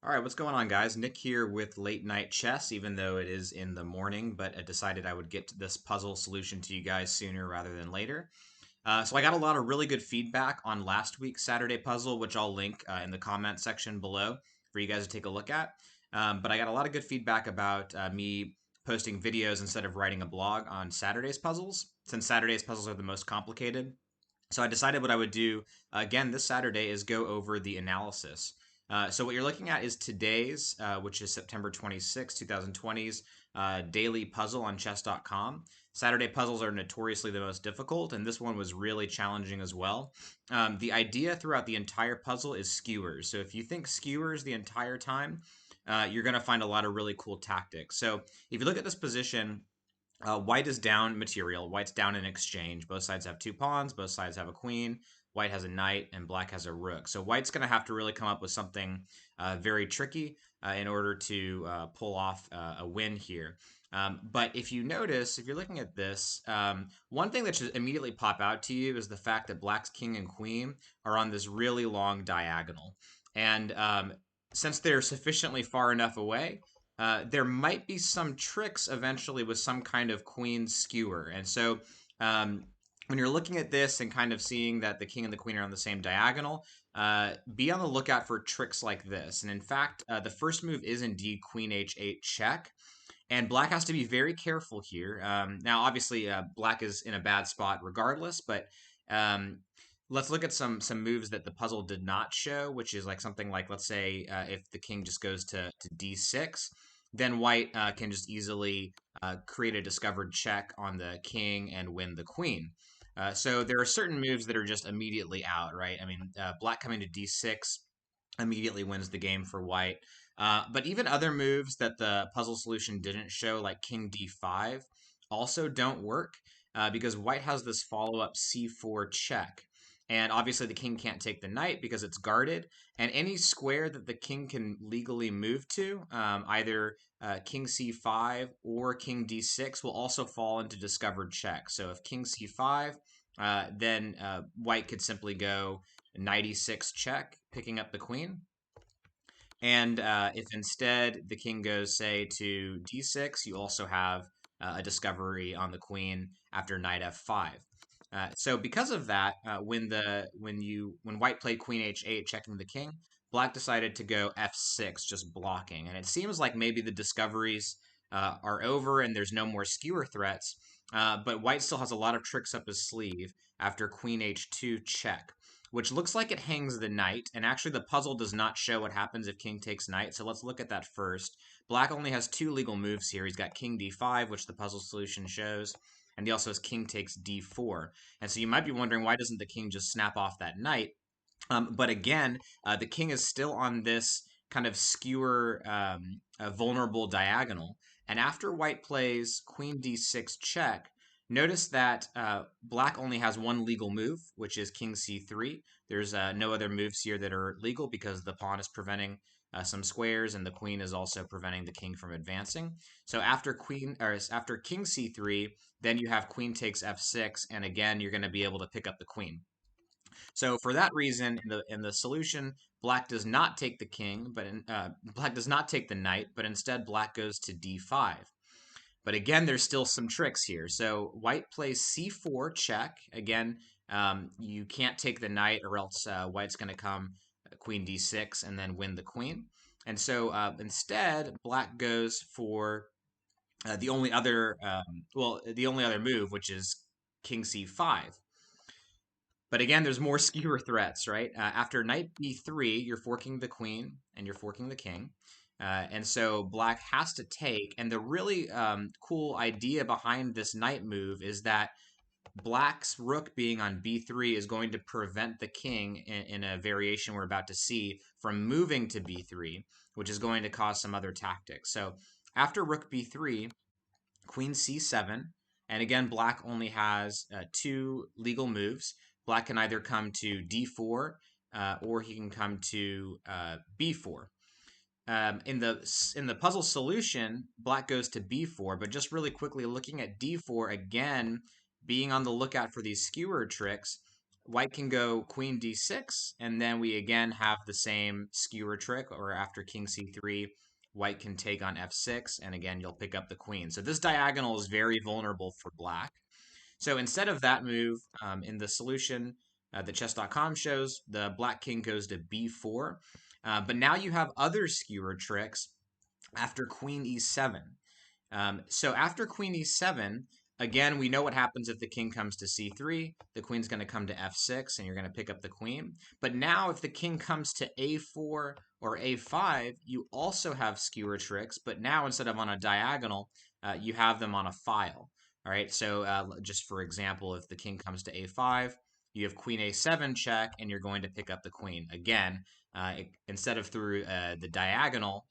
All right, what's going on, guys? Nick here with Late Night Chess, even though it is in the morning, but I decided I would get to this puzzle solution to you guys sooner rather than later. So I got a lot of really good feedback on last week's Saturday puzzle, which I'll link in the comment section below for you guys to take a look at. But I got a lot of good feedback about me posting videos instead of writing a blog on Saturday's puzzles, since Saturday's puzzles are the most complicated. So I decided what I would do again this Saturday is go over the analysis. So what you're looking at is today's, which is September 26, 2020's daily puzzle on chess.com. Saturday puzzles are notoriously the most difficult, and this one was really challenging as well. The idea throughout the entire puzzle is skewers. So if you think skewers the entire time, you're going to find a lot of really cool tactics. So if you look at this position, white is down material. White's down in exchange. Both sides have two pawns. Both sides have a queen. White has a knight, and black has a rook. So white's going to have to really come up with something very tricky in order to pull off a win here. But if you notice, if you're looking at this, one thing that should immediately pop out to you is the fact that black's king and queen are on this really long diagonal. And since they're sufficiently far enough away, there might be some tricks eventually with some kind of queen skewer. And so when you're looking at this and kind of seeing that the king and the queen are on the same diagonal, be on the lookout for tricks like this. And in fact, the first move is indeed queen h8 check. And black has to be very careful here. Now, obviously, black is in a bad spot regardless, but let's look at some moves that the puzzle did not show, which is like something like, let's say, if the king just goes to d6, then white can just easily create a discovered check on the king and win the queen. So there are certain moves that are just immediately out, right? I mean, black coming to d6 immediately wins the game for white. But even other moves that the puzzle solution didn't show, like king d5, also don't work because white has this follow-up c4 check. And obviously the king can't take the knight because it's guarded. And any square that the king can legally move to, either king c5 or king d6, will also fall into discovered check. So if king c5, then white could simply go knight e6 check, picking up the queen. And if instead the king goes, say, to d6, you also have a discovery on the queen after knight f5. So because of that, when white played queen h8 checking the king, black decided to go f6, just blocking. And it seems like maybe the discoveries are over and there's no more skewer threats. But white still has a lot of tricks up his sleeve after queen h2 check, which looks like it hangs the knight. And actually, the puzzle does not show what happens if king takes knight. So let's look at that first. Black only has two legal moves here. He's got king d5, which the puzzle solution shows, and he also has king takes d4. And so you might be wondering, why doesn't the king just snap off that knight? But again, the king is still on this kind of skewer, vulnerable diagonal. And after white plays queen d6 check, notice that black only has one legal move, which is king c3. There's no other moves here that are legal because the pawn is preventing some squares, and the queen is also preventing the king from advancing. So after after king c3, then you have queen takes f6, and again you're going to be able to pick up the queen. So for that reason, in the solution, black does not take the king, but black does not take the knight, but instead black goes to d5. But again, there's still some tricks here. So white plays c4 check. Again, you can't take the knight, or else white's going to come queen d6 and then win the queen. And so instead, black goes for the only other the only other move, which is king c5. But again, there's more skewer threats, right? After knight b3, you're forking the queen and you're forking the king. And so black has to take. And the really cool idea behind this knight move is that black's rook being on b3 is going to prevent the king in a variation we're about to see from moving to b3, which is going to cause some other tactics. So after rook b3, queen c7, and again, black only has two legal moves. Black can either come to d4 or he can come to b4. In the puzzle solution, black goes to b4, but just really quickly looking at d4 again, being on the lookout for these skewer tricks. white can go queen d6, and then we again have the same skewer trick, or after king c3, white can take on f6, and again, you'll pick up the queen. So this diagonal is very vulnerable for black. So instead of that move, in the solution that chess.com shows, the black king goes to b4. But now you have other skewer tricks after queen e7. So after queen e7, again, we know what happens if the king comes to c3. The queen's going to come to f6, and you're going to pick up the queen. But now if the king comes to a4 or a5, you also have skewer tricks, but now instead of on a diagonal, you have them on a file. All right, so just for example, if the king comes to a5, you have queen a7 check, and you're going to pick up the queen. Again, instead of through the diagonal,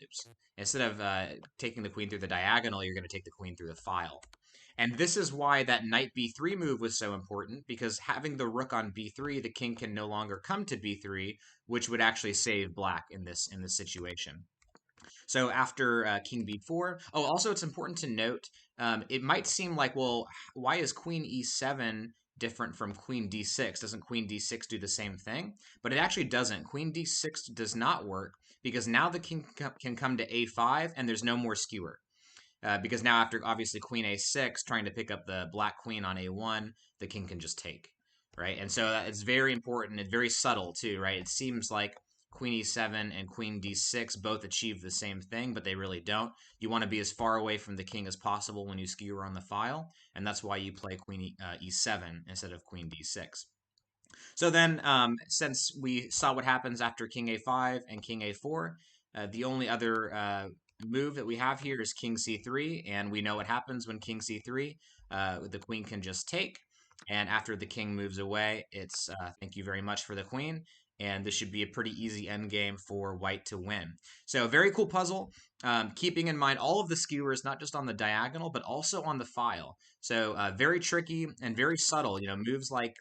instead of taking the queen through the diagonal, you're going to take the queen through the file. And this is why that knight b3 move was so important, because having the rook on b3, the king can no longer come to b3, which would actually save black in this situation. So after king b4, oh, also it's important to note, it might seem like, well, why is queen e7 different from queen d6? Doesn't queen d6 do the same thing? But it actually doesn't. Queen d6 does not work because now the king can come to a5 and there's no more skewer. Because now after obviously queen a6 trying to pick up the black queen on a1, the king can just take, right? And so it's very important. It's very subtle too, right? It seems like queen e7 and queen d6 both achieve the same thing, but they really don't. You want to be as far away from the king as possible when you skewer on the file, and that's why you play queen e7 instead of queen d6. So then, since we saw what happens after king a5 and king a4, the only other move that we have here is king c3, and we know what happens when king c3. The queen can just take, and after the king moves away, it's thank you very much for the queen, and this should be a pretty easy endgame for white to win. So very cool puzzle, keeping in mind all of the skewers, not just on the diagonal, but also on the file. So very tricky and very subtle, moves like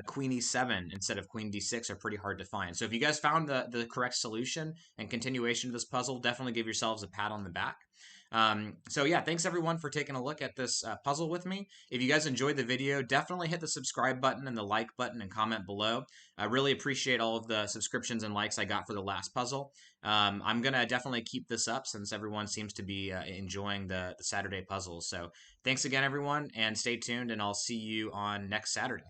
queen e7 instead of queen d6 are pretty hard to find. So if you guys found the correct solution and continuation of this puzzle, definitely give yourselves a pat on the back. So yeah, thanks everyone for taking a look at this puzzle with me. If you guys enjoyed the video, definitely hit the subscribe button and the like button and comment below. I really appreciate all of the subscriptions and likes I got for the last puzzle. I'm going to definitely keep this up since everyone seems to be enjoying the Saturday puzzles. So thanks again, everyone, and stay tuned, and I'll see you on next Saturday.